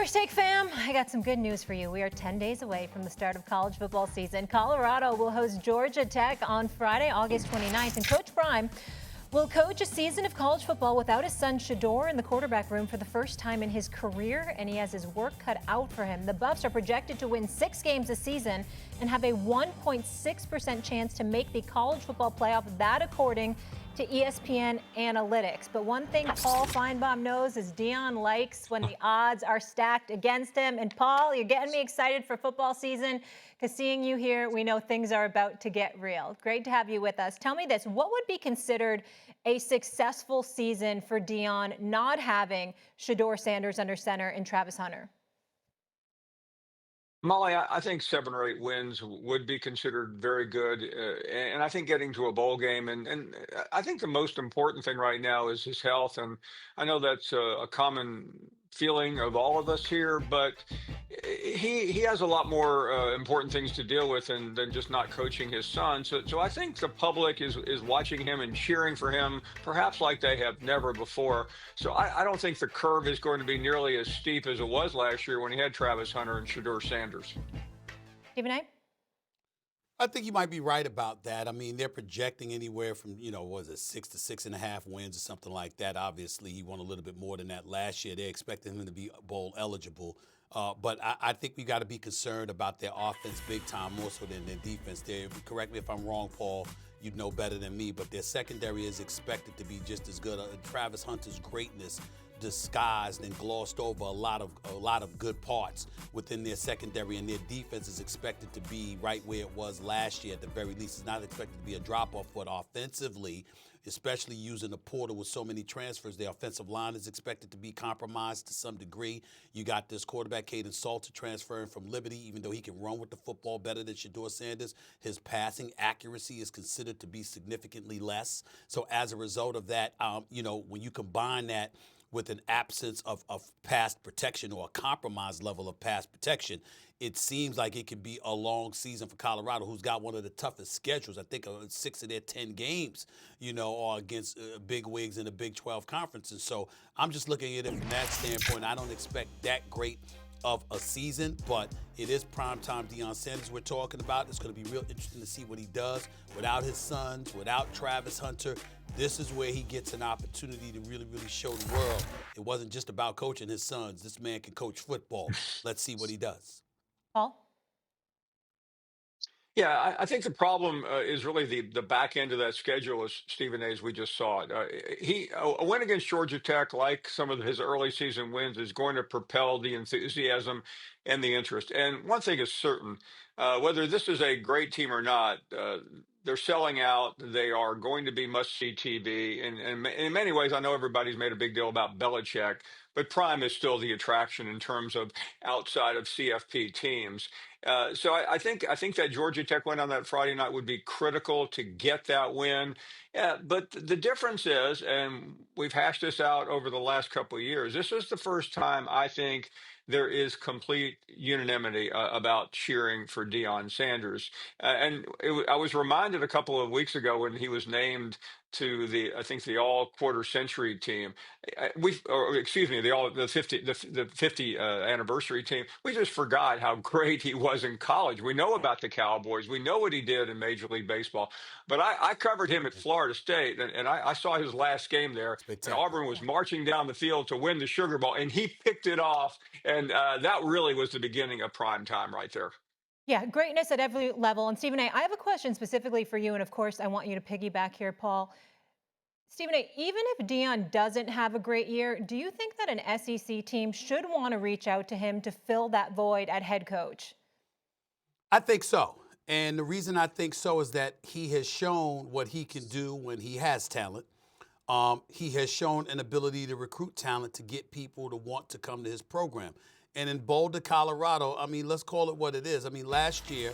First Take fam, I got some good news for you. We are 10 days away from the start of college football season. Colorado will host Georgia Tech on Friday, August 29th, and Coach Prime will coach a season of college football without his son Shedeur in the quarterback room for the first time in his career, and he has his work cut out for him. The Buffs are projected to win 6 games this season and have a 1.6% chance to make the college football playoff, that according to ESPN Analytics. But one thing Paul Finebaum knows is Deion likes when the odds are stacked against him. And Paul, you're getting me excited for football season because seeing you here, we know things are about to get real. Great to have you with us. Tell me this, what would be considered a successful season for Deion not having Shedeur Sanders under center and Travis Hunter? Molly, I think 7 or 8 wins would be considered very good, and I think getting to a bowl game, and I think the most important thing right now is his health, and I know that's a common feeling of all of us here, but he has a lot more important things to deal with than just not coaching his son. So I think the public is watching him and cheering for him, perhaps like they have never before. So I don't think the curve is going to be nearly as steep as it was last year when he had Travis Hunter and Shedeur Sanders. Stephen A? I think you might be right about that. I mean, they're projecting anywhere from, was it 6 to 6.5 wins or something like that. Obviously, he won a little bit more than that last year. They expected him to be bowl eligible. But I think we got to be concerned about their offense big time, more so than their defense. Correct me if I'm wrong, Paul. You'd know better than me, but their secondary is expected to be just as good. Travis Hunter's greatness disguised and glossed over a lot of good parts within their secondary, and their defense is expected to be right where it was last year at the very least. It's not expected to be a drop-off, but offensively, especially using the portal with so many transfers, the offensive line is expected to be compromised to some degree. You got this quarterback, Caden Salter, transferring from Liberty, even though he can run with the football better than Shedeur Sanders, his passing accuracy is considered to be significantly less. So as a result of that, when you combine that with an absence of pass protection or a compromised level of pass protection, it seems like it could be a long season for Colorado, who's got one of the toughest schedules. I think 6 of their 10 games, are against big wigs in the Big 12 conference. And so I'm just looking at it from that standpoint. I don't expect that great of a season, but it is primetime Deion Sanders we're talking about. It's going to be real interesting to see what he does without his sons, without Travis Hunter. This is where he gets an opportunity to really, really show the world it wasn't just about coaching his sons. This man can coach football. Let's see what he does. Paul? Yeah, I think the problem is really the back end of that schedule, as Stephen A. as we just saw it. A win against Georgia Tech, like some of his early season wins, is going to propel the enthusiasm and the interest. And one thing is certain, whether this is a great team or not, they're selling out. They are going to be must-see TV. And in many ways, I know everybody's made a big deal about Belichick, but Prime is still the attraction in terms of outside of CFP teams. So I think that Georgia Tech win on that Friday night would be critical to get that win. Yeah, but the difference is, and we've hashed this out over the last couple of years, this is the first time I think there is complete unanimity about cheering for Deion Sanders. I was reminded a couple of weeks ago when he was named to I think the all quarter century team. Excuse me, the 50 anniversary team. We just forgot how great he was in college. We know about the Cowboys. We know what he did in Major League Baseball. But I covered him at Florida State, and I saw his last game there. And Auburn was marching down the field to win the Sugar Bowl, and he picked it off. And that really was the beginning of prime time right there. Yeah, greatness at every level. And Stephen A., I have a question specifically for you, and of course, I want you to piggyback here, Paul. Stephen A., even if Deion doesn't have a great year, do you think that an SEC team should want to reach out to him to fill that void at head coach? I think so. And the reason I think so is that he has shown what he can do when he has talent. He has shown an ability to recruit talent to get people to want to come to his program. And in Boulder, Colorado, I mean, let's call it what it is. I mean, last year,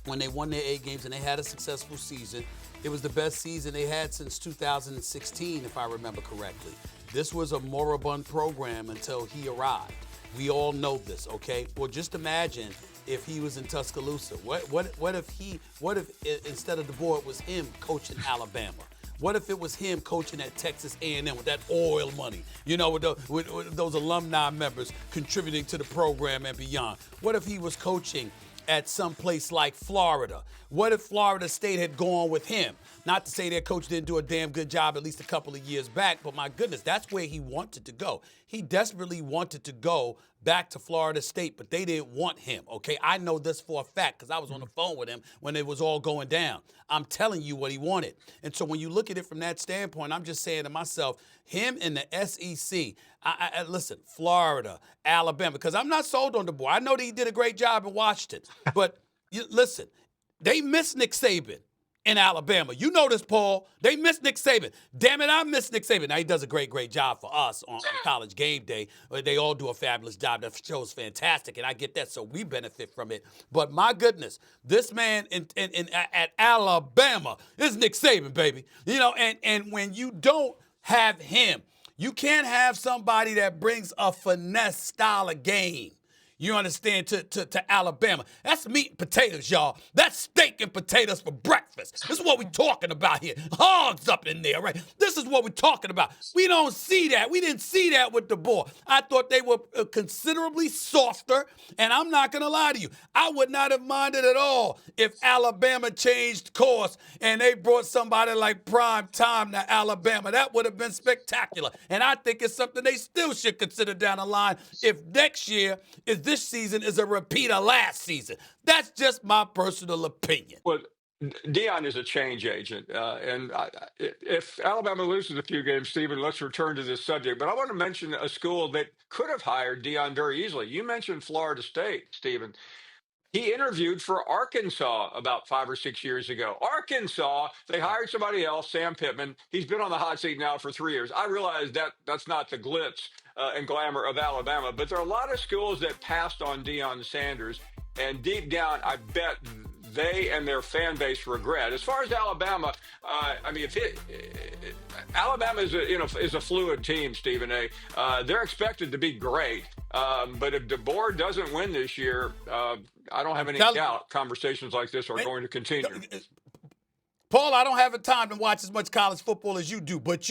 when they won their 8 games and they had a successful season, it was the best season they had since 2016, if I remember correctly. This was a moribund program until he arrived. We all know this, okay? Well, just imagine if he was in Tuscaloosa. What if instead of DeBoer, it was him coaching Alabama? What if it was him coaching at Texas A&M with that oil money, with those alumni members contributing to the program and beyond? What if he was coaching at some place like Florida? What if Florida State had gone with him? Not to say their coach didn't do a damn good job at least a couple of years back, but my goodness, that's where he wanted to go. He desperately wanted to go back to Florida State, but they didn't want him, okay? I know this for a fact because I was on the phone with him when it was all going down. I'm telling you what he wanted. And so when you look at it from that standpoint, I'm just saying to myself, him in the SEC, listen, Florida, Alabama, because I'm not sold on the boy. I know that he did a great job in Washington, but listen, they miss Nick Saban in Alabama. You know this, Paul. They miss Nick Saban. Damn it, I miss Nick Saban. Now, he does a great job for us on College Game Day. They all do a fabulous job. That show is fantastic, and I get that, so we benefit from it. But my goodness, this man at Alabama is Nick Saban, baby. And when you don't have him, you can't have somebody that brings a finesse style of game. You understand, to Alabama. That's meat and potatoes, y'all. That's steak and potatoes for breakfast. This is what we're talking about here. Hogs up in there, right? This is what we're talking about. We don't see that. We didn't see that with the boy. I thought they were considerably softer, and I'm not going to lie to you. I would not have minded at all if Alabama changed course and they brought somebody like Prime Time to Alabama. That would have been spectacular, and I think it's something they still should consider down the line if next year this season is a repeat of last season. That's just my personal opinion. Well, Deion is a change agent, if Alabama loses a few games, Stephen, let's return to this subject. But I want to mention a school that could have hired Deion very easily. You mentioned Florida State, Stephen. He interviewed for Arkansas about 5 or 6 years ago. Arkansas, they hired somebody else, Sam Pittman. He's been on the hot seat now for 3 years. I realize that's not the glitz and glamour of Alabama, but there are a lot of schools that passed on Deion Sanders, and deep down, I bet they and their fan base regret. As far as Alabama, Alabama is a fluid team, Stephen A. They're expected to be great, but if DeBoer doesn't win this year, I don't have any doubt conversations like this are going to continue. Paul, I don't have the time to watch as much college football as you do, but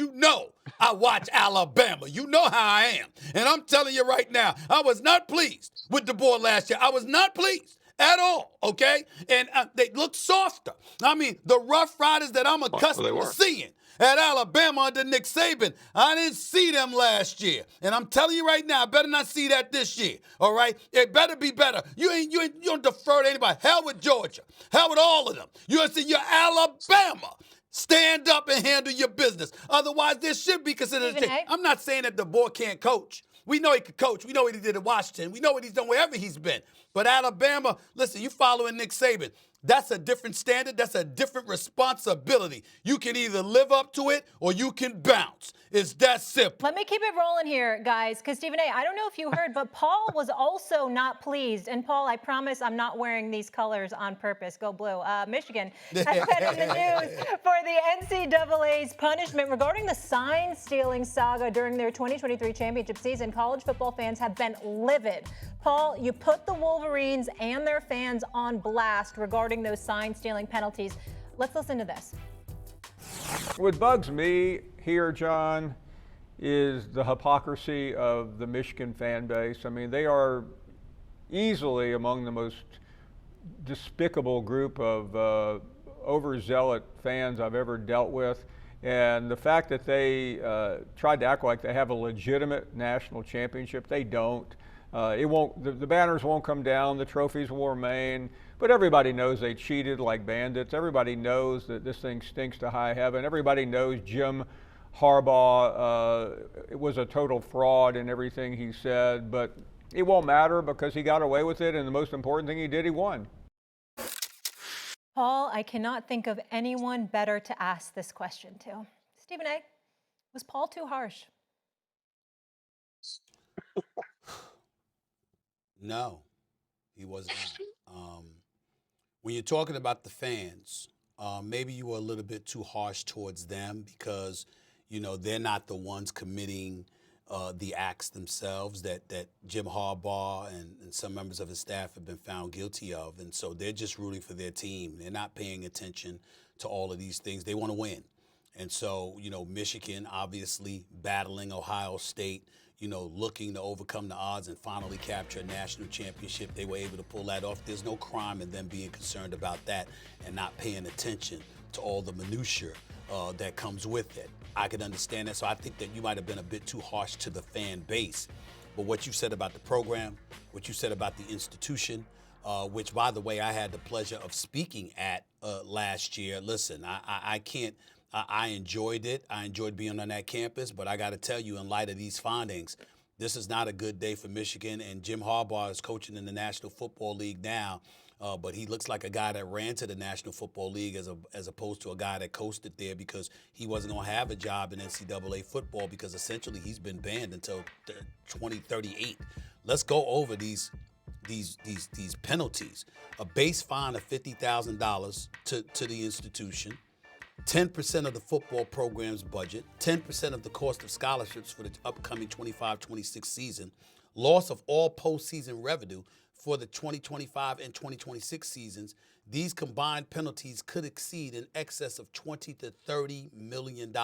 I watch Alabama. You know how I am. And I'm telling you right now, I was not pleased with DeBoer last year. I was not pleased at all, okay? And they look softer. I mean, the Rough Riders that I'm accustomed to seeing at Alabama under Nick Saban, I didn't see them last year. And I'm telling you right now, I better not see that this year, all right? It better be better. You don't defer to anybody. Hell with Georgia. Hell with all of them. You're Alabama. Stand up and handle your business. Otherwise, there should be considered a team. I'm not saying that DeBoer can't coach. We know he could coach. We know what he did at Washington. We know what he's done wherever he's been. But Alabama, listen, you following Nick Saban. That's a different standard. That's a different responsibility. You can either live up to it or you can bounce. It's that simple. Let me keep it rolling here, guys, because Stephen A., I don't know if you heard, but Paul was also not pleased. And Paul, I promise I'm not wearing these colors on purpose. Go blue. Michigan has been in the news for the NCAA's punishment regarding the sign-stealing saga during their 2023 championship season. College football fans have been livid. Paul, you put the Wolverines and their fans on blast regarding those sign-stealing penalties. Let's listen to this. What bugs me here, John, is the hypocrisy of the Michigan fan base. I mean, they are easily among the most despicable group of overzealot fans I've ever dealt with. And the fact that they tried to act like they have a legitimate national championship, they don't. It won't. The banners won't come down. The trophies will remain. But everybody knows they cheated like bandits. Everybody knows that this thing stinks to high heaven. Everybody knows Jim Harbaugh was a total fraud in everything he said. But it won't matter because he got away with it. And the most important thing he did, he won. Paul, I cannot think of anyone better to ask this question to. Stephen A., was Paul too harsh? No, he was not. When you're talking about the fans, maybe you were a little bit too harsh towards them because, they're not the ones committing the acts themselves that Jim Harbaugh and some members of his staff have been found guilty of. And so they're just rooting for their team. They're not paying attention to all of these things. They want to win. And so, Michigan obviously battling Ohio State, looking to overcome the odds and finally capture a national championship. They were able to pull that off. There's no crime in them being concerned about that and not paying attention to all the minutiae that comes with it. I could understand that. So I think that you might have been a bit too harsh to the fan base. But what you said about the program, what you said about the institution, which, by the way, I had the pleasure of speaking at last year. Listen, I can't. I enjoyed it. I enjoyed being on that campus. But I got to tell you, in light of these findings, this is not a good day for Michigan. And Jim Harbaugh is coaching in the National Football League now. But he looks like a guy that ran to the National Football League as opposed to a guy that coasted there because he wasn't going to have a job in NCAA football because essentially he's been banned until 2038. Let's go over these penalties. A base fine of $50,000 to the institution, 10% of the football program's budget, 10% of the cost of scholarships for the upcoming 25-26 season, loss of all postseason revenue for the 2025 and 2026 seasons. These combined penalties could exceed in excess of $20 to $30 million.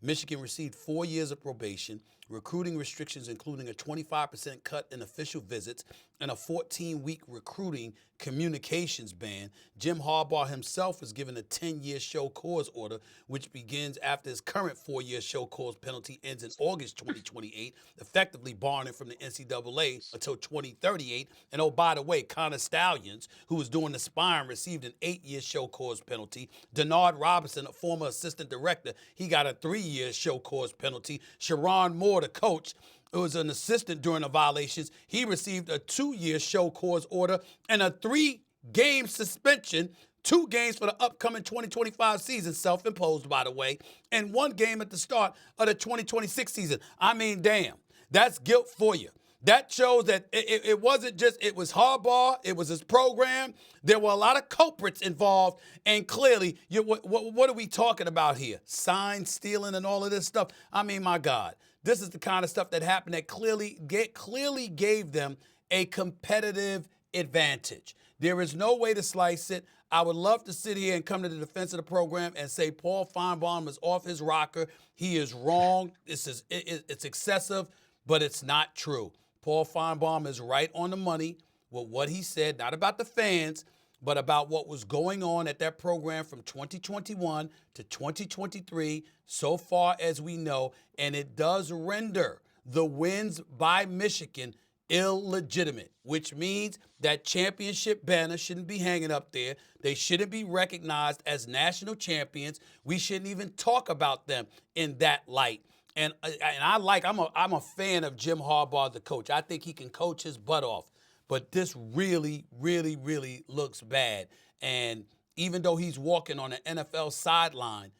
Michigan received 4 years of probation, recruiting restrictions including a 25% cut in official visits and a 14-week recruiting communications ban. Jim Harbaugh himself was given a 10-year show cause order, which begins after his current 4-year show cause penalty ends in August 2028, effectively barring him from the NCAA until 2038. And oh, by the way, Connor Stallions, who was doing the sparring, received an 8-year show cause penalty. Denard Robinson, a former assistant director, he got a 3-year show cause penalty. Sharon Moore, the coach, who was an assistant during the violations, he received a 2-year show cause order and a 3-game suspension, 2 games for the upcoming 2025 season, self-imposed, by the way, and 1 game at the start of the 2026 season. I mean, damn, that's guilt for you. That shows that it wasn't just, it was Harbaugh, it was his program. There were a lot of culprits involved, and clearly, what are we talking about here? Sign stealing and all of this stuff? I mean, my God, this is the kind of stuff that happened that clearly gave them a competitive advantage. There is no way to slice it. I would love to sit here and come to the defense of the program and say Paul Finebaum is off his rocker. He is wrong. It's excessive, but it's not true. Paul Finebaum is right on the money with what he said, not about the fans, but about what was going on at that program from 2021 to 2023, so far as we know, and it does render the wins by Michigan illegitimate, which means that championship banner shouldn't be hanging up there. They shouldn't be recognized as national champions. We shouldn't even talk about them in that light. And I'm a fan of Jim Harbaugh, the coach. I think he can coach his butt off. But this really, really, really looks bad. And even though he's walking on an NFL sideline,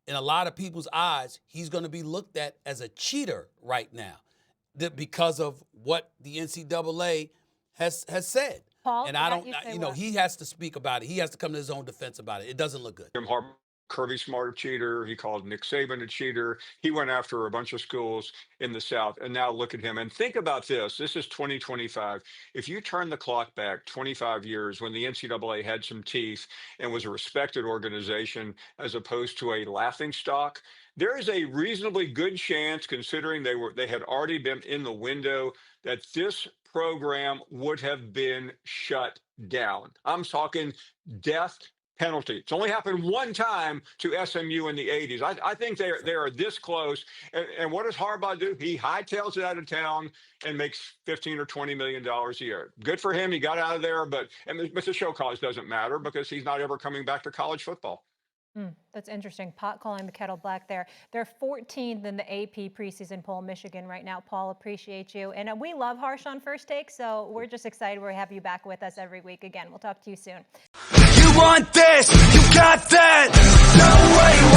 in a lot of people's eyes, he's going to be looked at as a cheater right now because of what the NCAA has said. Paul, and I don't, he has to speak about it. He has to come to his own defense about it. It doesn't look good. Jim Harbaugh, Kirby Smart a cheater. He called Nick Saban a cheater. He went after a bunch of schools in the South. And now look at him. And think about this. This is 2025. If you turn the clock back 25 years when the NCAA had some teeth and was a respected organization as opposed to a laughing stock, there is a reasonably good chance, considering they had already been in the window, that this program would have been shut down. I'm talking death penalty. It's only happened one time to SMU in the 80s. I think they are this close. And what does Harbaugh do? He hightails it out of town and makes $15 or $20 million a year. Good for him. He got out of there, but the show cause doesn't matter because he's not ever coming back to college football. That's interesting. Pot calling the kettle black there. They're 14th in the AP preseason poll, Michigan, right now. Paul, appreciate you. And we love Harsh on First Take, so we're just excited we have you back with us every week again. We'll talk to you soon. You want this, you got that. No way.